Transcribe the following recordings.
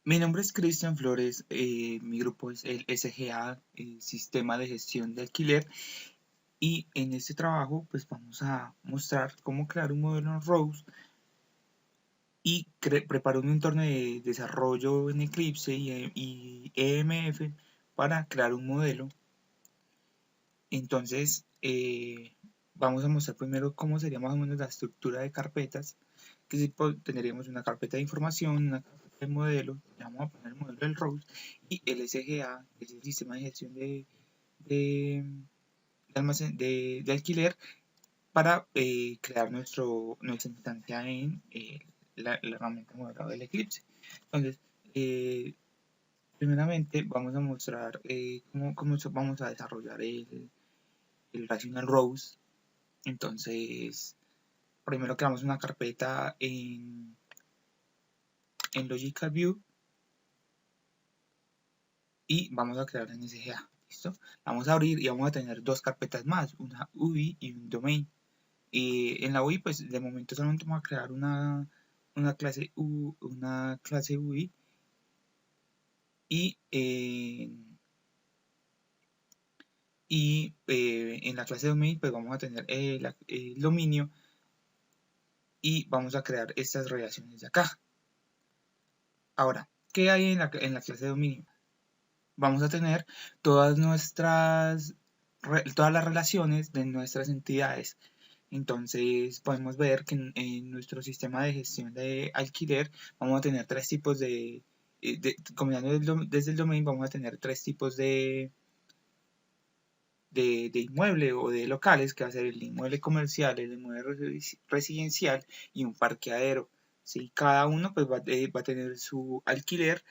Mi nombre es Cristian Flores, mi grupo es el SGA, Sistema de Gestión de Alquiler, y en este trabajo pues vamos a mostrar cómo crear un modelo en ROSE y preparar un entorno de desarrollo en Eclipse y EMF para crear un modelo. Entonces vamos a mostrar primero cómo sería más o menos la estructura de carpetas, que si tendríamos una carpeta de información, una carpeta de modelo, le vamos a poner el modelo del ROSE, y el SGA, que es el sistema de gestión de, de alquiler, para crear nuestra instancia en la herramienta modelado del Eclipse. Entonces, primeramente vamos a mostrar cómo vamos a desarrollar el Rational ROSE. Entonces, primero creamos una carpeta en Logical View y vamos a crear en SGA. ¿Listo? Vamos a abrir y vamos a tener dos carpetas más, una UI y un domain. En la UI, pues de momento solamente vamos a crear una clase UI y, en la clase domain pues vamos a tener el dominio y vamos a crear estas relaciones de acá. Ahora, ¿qué hay en la clase de dominio? Vamos a tener todas todas las relaciones de nuestras entidades. Entonces podemos ver que en nuestro sistema de gestión de alquiler vamos a tener tres tipos combinando desde el domain vamos a tener tres tipos de inmueble o de locales, que va a ser el inmueble comercial, el inmueble residencial y un parqueadero. ¿Sí? Cada uno pues va a tener su alquiler.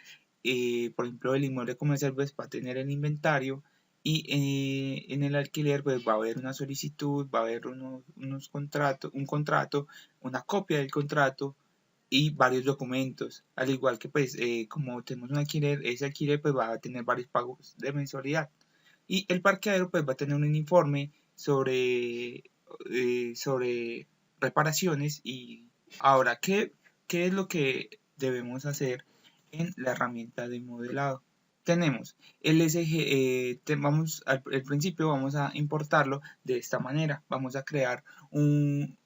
Por ejemplo, el inmueble comercial pues va a tener el inventario y en el alquiler pues va a haber una solicitud, va a haber un contrato, una copia del contrato y varios documentos. Al igual que pues como tenemos un alquiler, ese alquiler pues va a tener varios pagos de mensualidad. Y el parqueadero pues va a tener un informe sobre reparaciones. Y ahora, ¿qué es lo que debemos hacer en la herramienta de modelado? Tenemos el SG, al principio vamos a importarlo de esta manera. Vamos a crear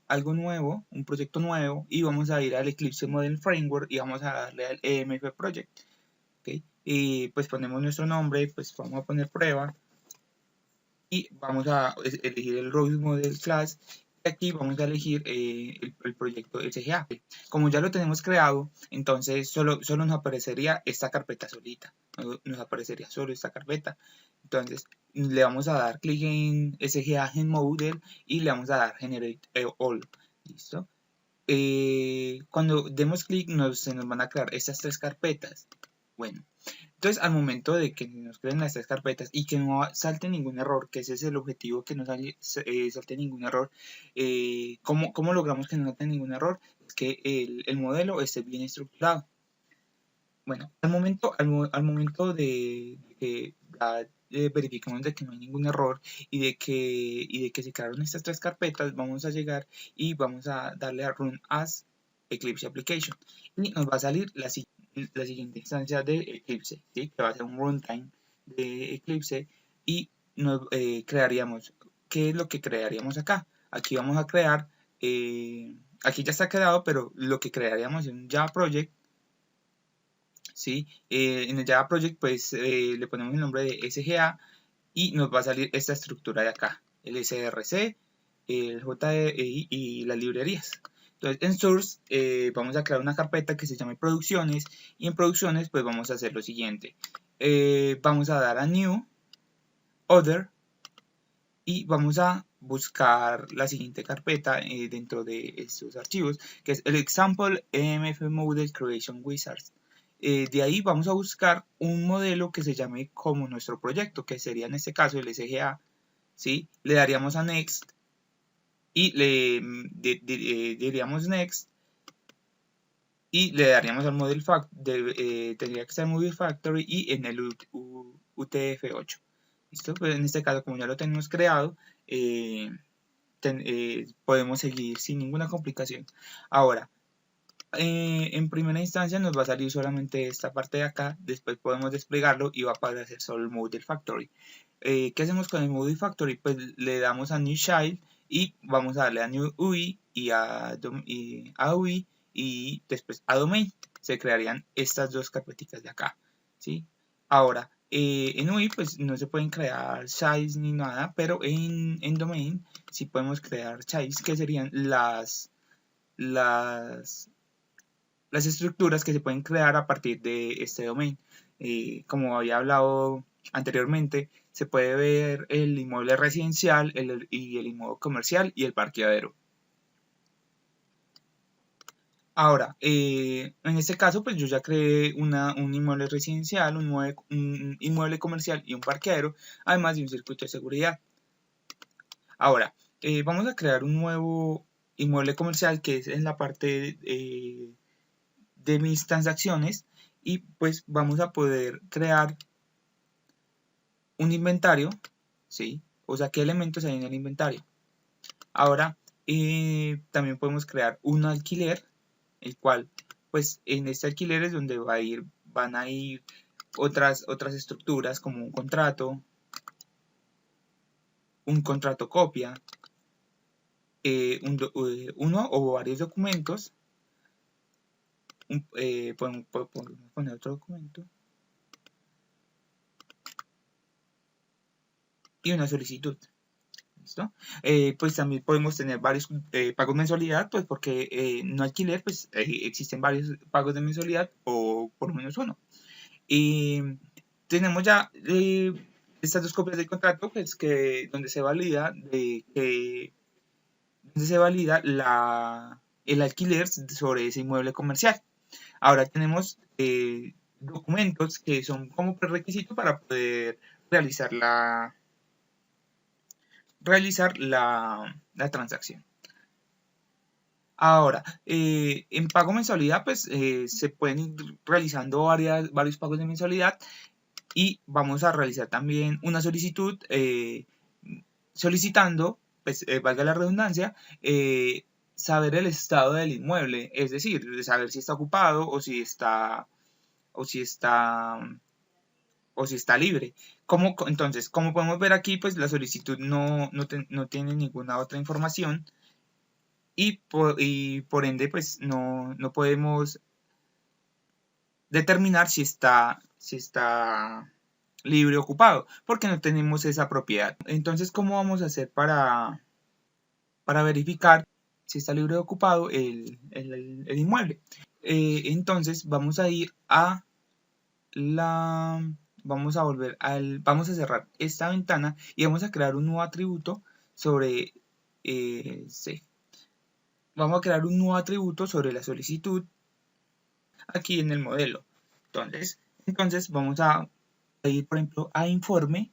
algo nuevo, un proyecto nuevo, y vamos a ir al Eclipse Model Framework y vamos a darle al EMF Project. ¿Okay? Y pues ponemos nuestro nombre, pues vamos a poner prueba y vamos a elegir el Rose Model Class. Y aquí vamos a elegir el proyecto SGA. Como ya lo tenemos creado, entonces solo nos aparecería esta carpeta solita. Nos aparecería solo esta carpeta. Entonces le vamos a dar clic en SGA en Model y le vamos a dar Generate All. ¿Listo? Cuando demos clic se nos van a crear estas tres carpetas. Bueno, entonces, al momento de que nos creen las tres carpetas y que no salte ningún error, que ese es el objetivo, que no salte ningún error, ¿cómo logramos que no salte ningún error? Es que el modelo esté bien estructurado. Bueno, al momento de que verificamos de que no hay ningún error y de que se crearon estas tres carpetas, vamos a llegar y vamos a darle a Run as Eclipse Application y nos va a salir la siguiente instancia de Eclipse, ¿sí? Que va a ser un runtime de Eclipse y crearíamos, ¿qué es lo que crearíamos acá? Aquí vamos a crear, aquí ya está creado, pero lo que crearíamos es un Java Project. ¿Sí? En el Java Project pues le ponemos el nombre de SGA y nos va a salir esta estructura de acá, el SRC, el JEI y las librerías. Entonces en Source vamos a crear una carpeta que se llame Producciones y en Producciones pues vamos a hacer lo siguiente. Vamos a dar a New, Other y vamos a buscar la siguiente carpeta dentro de estos archivos, que es el Example EMF Model Creation Wizards. De ahí vamos a buscar un modelo que se llame como nuestro proyecto, que sería en este caso el SGA. ¿Sí? Le daríamos a Next y diríamos Next y le daríamos al Model Factory, tendría que ser Model Factory y en el UTF-8. ¿Listo? Pues en este caso, como ya lo tenemos creado, podemos seguir sin ninguna complicación. Ahora, en primera instancia nos va a salir solamente esta parte de acá, después podemos desplegarlo y va a aparecer solo el Model Factory. ¿Qué hacemos con el Model Factory? Pues le damos a New Child y vamos a darle a New UI y a UI y después a Domain. Se crearían estas dos carpeticas de acá, ¿sí? Ahora, en UI pues no se pueden crear childs ni nada, pero en Domain sí podemos crear childs, que serían las estructuras que se pueden crear a partir de este domain. Como había hablado anteriormente, se puede ver el inmueble residencial y el inmueble comercial y el parqueadero. Ahora, en este caso, pues yo ya creé un inmueble residencial, un inmueble comercial y un parqueadero, además de un circuito de seguridad. Ahora, vamos a crear un nuevo inmueble comercial que es en la parte de mis transacciones y pues vamos a poder crear un inventario, ¿sí? O sea, qué elementos hay en el inventario. Ahora, también podemos crear un alquiler, el cual, pues en este alquiler es donde van a ir otras estructuras como un contrato copia, uno o varios documentos, podemos poner otro documento, y una solicitud. ¿Listo? Pues también podemos tener varios pagos de mensualidad, pues porque no alquiler, pues existen varios pagos de mensualidad o por lo menos uno. Y tenemos ya estas dos copias del contrato, pues donde se valida el alquiler sobre ese inmueble comercial. Ahora tenemos documentos que son como prerequisito para poder realizar la transacción. Ahora, en pago mensualidad, pues se pueden ir realizando varios pagos de mensualidad y vamos a realizar también una solicitud solicitando, pues valga la redundancia, saber el estado del inmueble, es decir, saber si está ocupado o si está o si está libre. Entonces, como podemos ver aquí, pues la solicitud no tiene ninguna otra información y por ende, pues no podemos determinar si está libre o ocupado, porque no tenemos esa propiedad. Entonces, ¿cómo vamos a hacer para verificar si está libre o ocupado el inmueble? Entonces, vamos a ir a vamos a cerrar esta ventana y vamos a crear un nuevo atributo sobre vamos a crear un nuevo atributo sobre la solicitud aquí en el modelo. Entonces vamos a ir, por ejemplo, a informe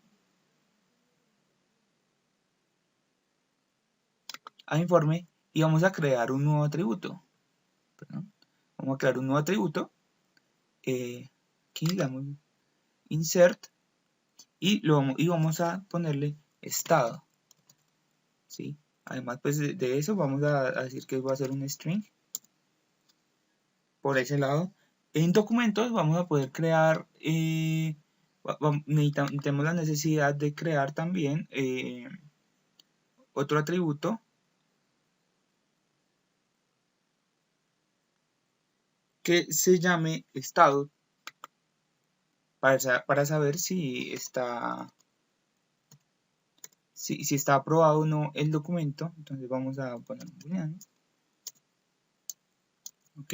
y vamos a crear un nuevo atributo. Perdón. Vamos a crear un nuevo atributo. Aquí le damos insert y vamos a ponerle estado. ¿Sí? Además, pues de eso vamos a decir que va a ser un string. Por ese lado. En documentos vamos a poder crear, tenemos la necesidad de crear también otro atributo que se llame estado para saber si está aprobado o no el documento. Entonces vamos a poner booleano. Ok.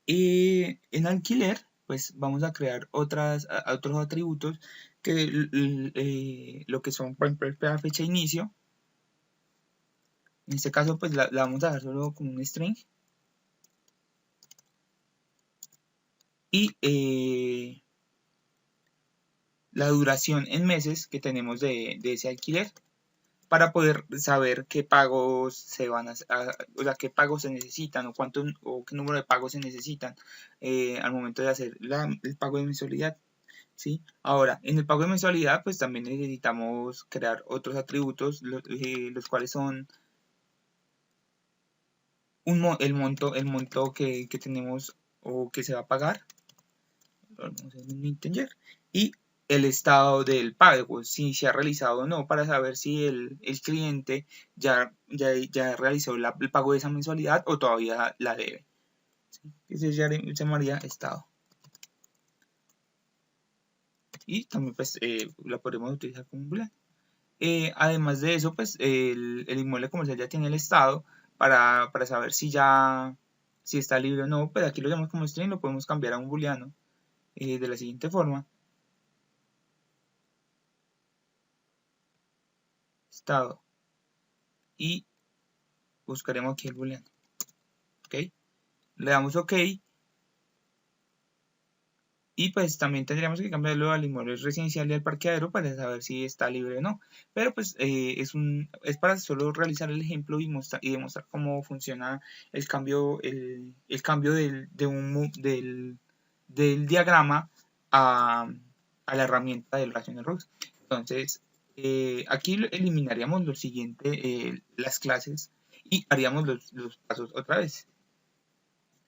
En alquiler, pues vamos a crear otros atributos que lo que son, por ejemplo, la fecha de inicio. En este caso, pues la vamos a dejar solo como un string. Y la duración en meses que tenemos de ese alquiler para poder saber qué pagos o sea, qué pagos se necesitan o qué número de pagos se necesitan al momento de hacer el pago de mensualidad. ¿Sí? Ahora, en el pago de mensualidad, pues también necesitamos crear otros atributos, los cuales son el monto que tenemos o que se va a pagar, lo vamos en un integer, y el estado del pago, si se ha realizado o no, para saber si el cliente ya realizó el pago de esa mensualidad o todavía la debe. ¿Sí? Que se llamaría estado. Y también pues la podemos utilizar como un booleano. Además de eso, pues el inmueble comercial ya tiene el estado para saber si está libre o no. Pues aquí lo llamamos como string, lo podemos cambiar a un booleano de la siguiente forma. Estado. Y buscaremos aquí el booleano. ¿Ok? Le damos OK. Y pues también tendríamos que cambiarlo al inmueble residencial y al parqueadero para saber si está libre o no. Pero pues es para solo realizar el ejemplo y demostrar cómo funciona el cambio, del diagrama a la herramienta del Rational Rows. Entonces, aquí eliminaríamos lo siguiente, las clases, y haríamos los pasos otra vez.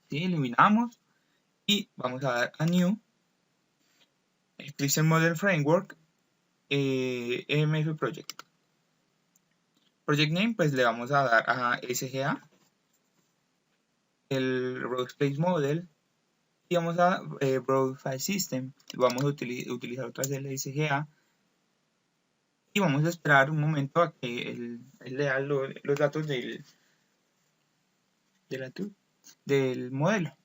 ¿Sí? Eliminamos y vamos a dar a New. Eclipse Model Framework, EMF Project. Project Name, pues le vamos a dar a SGA, el Workspace Model, y vamos a Broad File System. Vamos a utilizar otra vez el SGA, y vamos a esperar un momento a que él lea los datos del modelo.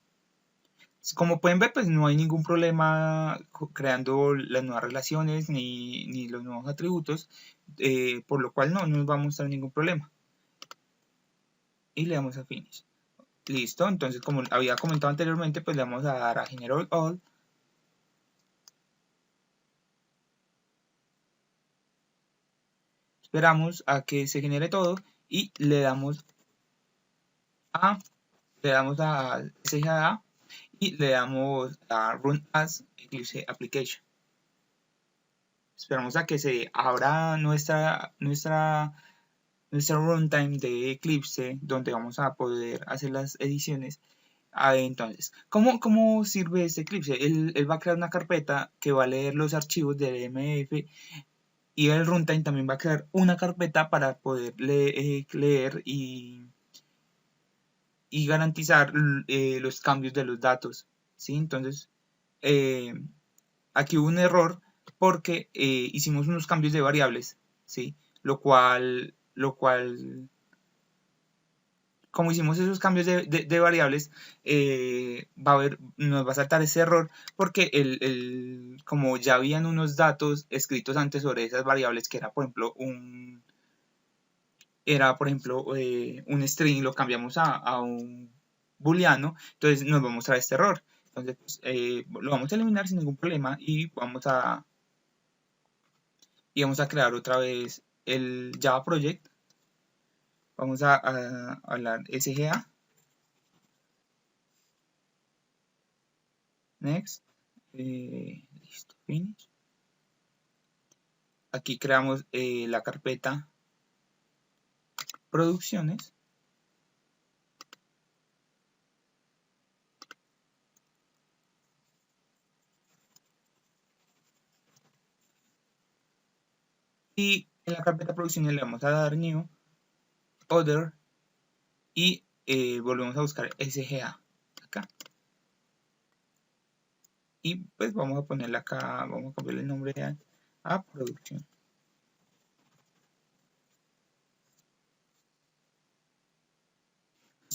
Como pueden ver, pues no hay ningún problema creando las nuevas relaciones ni los nuevos atributos, por lo cual no nos va a mostrar ningún problema. Y le damos a Finish. Listo, entonces como había comentado anteriormente, pues le vamos a dar a Generate All. Esperamos a que se genere todo y le damos a SGA y le damos a Run as Eclipse Application. Esperamos a que se abra nuestra runtime de Eclipse, donde vamos a poder hacer las ediciones. Entonces, ¿cómo sirve este Eclipse? Él va a crear una carpeta que va a leer los archivos del EMF, y el runtime también va a crear una carpeta para poder leer y garantizar los cambios de los datos. ¿Sí? Entonces, aquí hubo un error porque hicimos unos cambios de variables, ¿sí? Lo cual, como hicimos esos cambios de variables, nos va a saltar ese error porque como ya habían unos datos escritos antes sobre esas variables, que era por ejemplo un string, lo cambiamos a un booleano, entonces nos va a mostrar este error. Entonces pues, lo vamos a eliminar sin ningún problema y vamos a crear otra vez el Java Project. Vamos a hablar SGA. Next. Listo, finish. Aquí creamos la carpeta producciones. Y en la carpeta producciones le vamos a dar new, other, y volvemos a buscar SGA acá. Y pues vamos a ponerle acá, vamos a cambiarle el nombre a producción.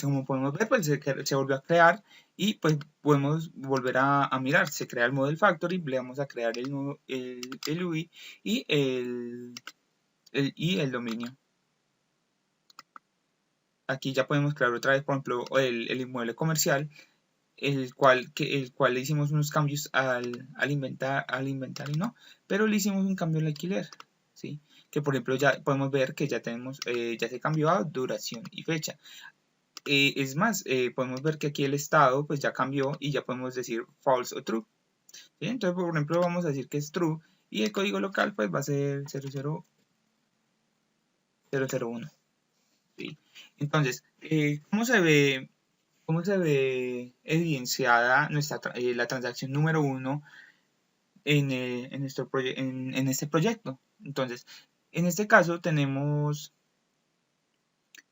Como podemos ver, pues se volvió a crear y pues podemos volver a mirar. Se crea el Model Factory, le vamos a crear el UI y el dominio. Aquí ya podemos crear otra vez, por ejemplo, el inmueble comercial, el cual le hicimos unos cambios al inventario, ¿no? Pero le hicimos un cambio al alquiler, ¿sí? Que por ejemplo ya podemos ver que ya tenemos, ya se cambió a duración y fecha. Es más, podemos ver que aquí el estado pues ya cambió y ya podemos decir false o true. ¿Sí? Entonces, por ejemplo, vamos a decir que es true y el código local pues va a ser 001. ¿Sí? Entonces, cómo se ve evidenciada la transacción número uno en este proyecto? Entonces, en este caso tenemos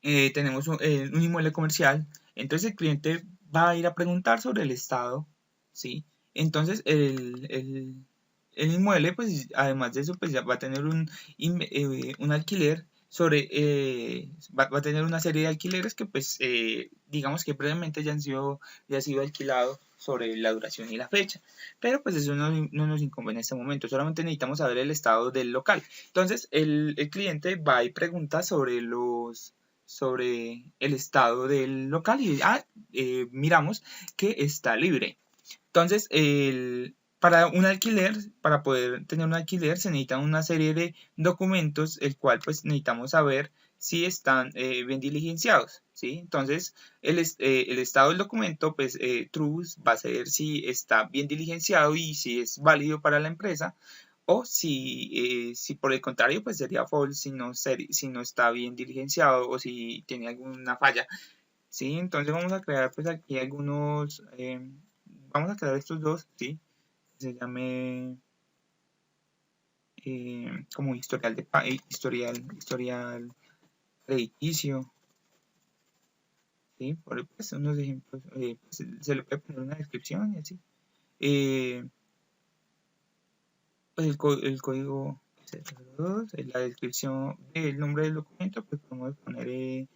un inmueble comercial, entonces el cliente va a ir a preguntar sobre el estado, ¿sí? Entonces el inmueble, pues además de eso, pues ya va a tener un alquiler va a tener una serie de alquileres que pues digamos que previamente ya han sido alquilados sobre la duración y la fecha, pero pues eso no nos incumbe en este momento, solamente necesitamos saber el estado del local. Entonces el cliente va y pregunta sobre el estado del local y miramos que está libre. Entonces, para un alquiler, para poder tener un alquiler, se necesita una serie de documentos, el cual pues necesitamos saber si están bien diligenciados, ¿sí? Entonces, el estado del documento, pues true va a ser si está bien diligenciado y si es válido para la empresa, o si por el contrario, pues sería false si no está bien diligenciado o si tiene alguna falla. Sí, entonces vamos a crear pues aquí vamos a crear estos dos, ¿sí? Se llame como historial crediticio, ¿sí? Por pues, unos ejemplos, pues, se le puede poner una descripción y así. Eh, pues el código 02, la descripción del nombre del documento, pues podemos poner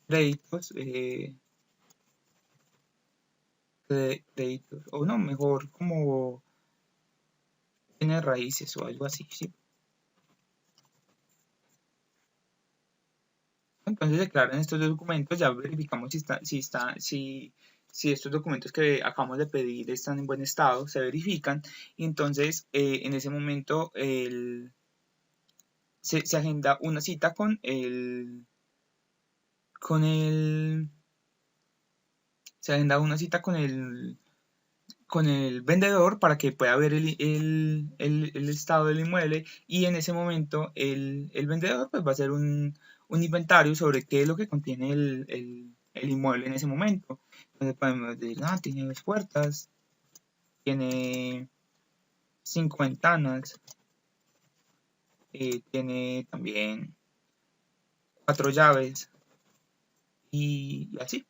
créditos, créditos, o no, mejor como tiene raíces o algo así, ¿sí? Entonces declaran estos documentos, ya verificamos si estos documentos que acabamos de pedir están en buen estado, se verifican, y entonces en ese momento se agenda una cita con el, se agenda una cita con el vendedor para que pueda ver el estado del inmueble, y en ese momento el vendedor pues va a hacer un inventario sobre qué es lo que contiene el inmueble en ese momento. Entonces podemos decir, tiene 2 puertas, tiene 5 ventanas, tiene también 4 llaves y así.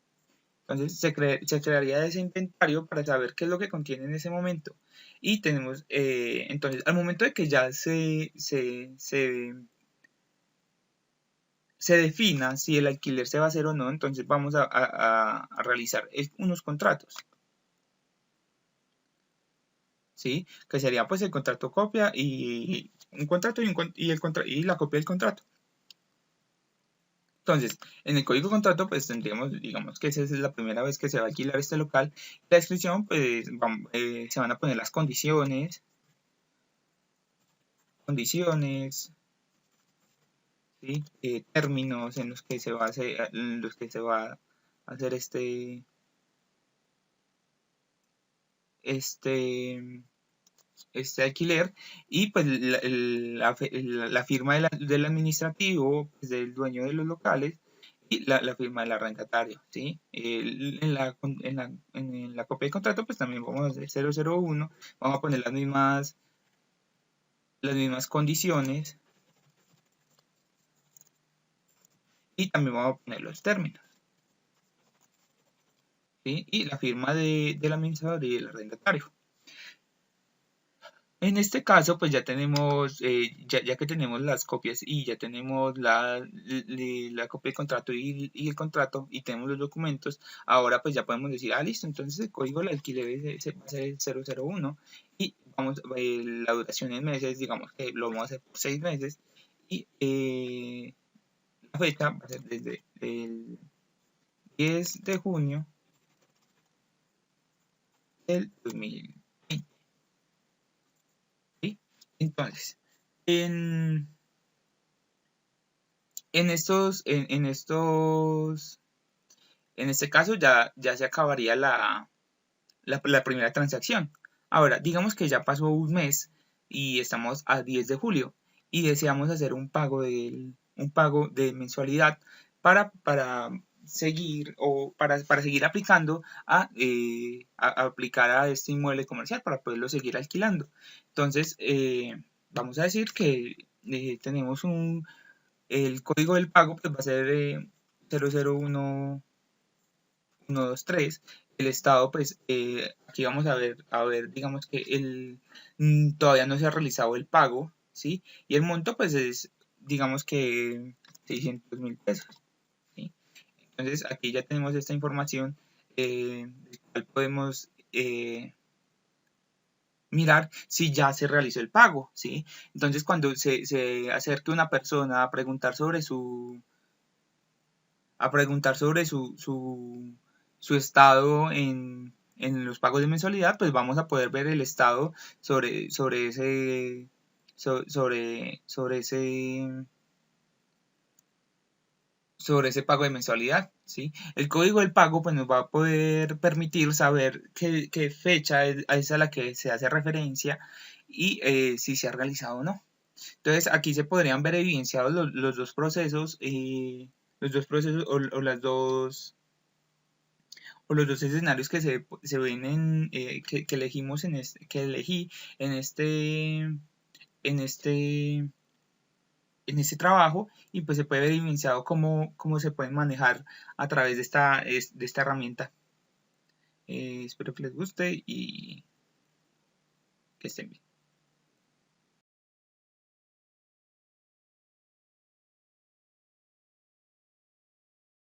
Entonces se crearía ese inventario para saber qué es lo que contiene en ese momento. Y tenemos, entonces, al momento de que ya se defina si el alquiler se va a hacer o no, entonces vamos a realizar unos contratos, ¿sí? Que sería pues el contrato copia y un contrato y la copia del contrato. Entonces, en el código contrato, pues tendríamos, digamos que esa es la primera vez que se va a alquilar este local. La descripción, pues se van a poner las condiciones, ¿sí? Términos en los que se va a hacer este, este alquiler, y pues la firma del administrativo, pues, del dueño de los locales, y la firma del arrendatario, ¿sí? En la copia de contrato, pues también vamos a hacer 001, vamos a poner las mismas condiciones, y también vamos a poner los términos, ¿sí? Y la firma del administrador y del arrendatario. En este caso, pues ya tenemos, ya que tenemos las copias y ya tenemos la copia del contrato y el contrato y tenemos los documentos, ahora pues ya podemos decir, listo, entonces el código del alquiler va a ser el 001 y la duración en meses, digamos que lo vamos a hacer por 6 meses, y la fecha va a ser desde el 10 de junio del 2020. ¿Sí? Entonces, en, en este caso ya se acabaría la primera transacción. Ahora, digamos que ya pasó un mes y estamos a 10 de julio y deseamos hacer un pago de mensualidad para seguir o para seguir aplicando a aplicar a este inmueble comercial para poderlo seguir alquilando. Entonces, vamos a decir que tenemos el código del pago, pues va a ser 001123. El estado, pues aquí vamos a ver, digamos que todavía no se ha realizado el pago, ¿sí? Y el monto, pues es, digamos que 600.000 pesos, ¿sí? Entonces, aquí ya tenemos esta información, del cual podemos mirar si ya se realizó el pago, ¿sí? Entonces, cuando se acerque una persona a preguntar sobre su estado en los pagos de mensualidad, pues vamos a poder ver el estado sobre ese, sobre ese pago de mensualidad, ¿sí? El código del pago pues nos va a poder permitir saber qué fecha es a la que se hace referencia y si se ha realizado o no. Entonces aquí se podrían ver evidenciados los dos procesos, o los dos escenarios que se ven que elegimos que elegí en en este, en este trabajo, y pues se puede ver evidenciado cómo se pueden manejar a través de esta herramienta. Espero que les guste y que estén bien.